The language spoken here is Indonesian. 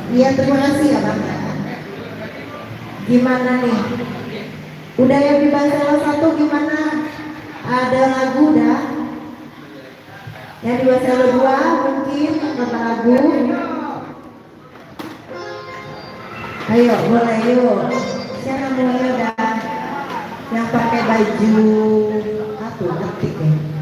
Iya, terima kasih ya Bang. Gimana nih? Udah yang di Basel 1 gimana? Ada lagu udah? Yang di Basel 2 mungkin kata lagu. Ayo, boleh yuk. Siapa mulai udah? Yang pakai baju apa? Ketik ya.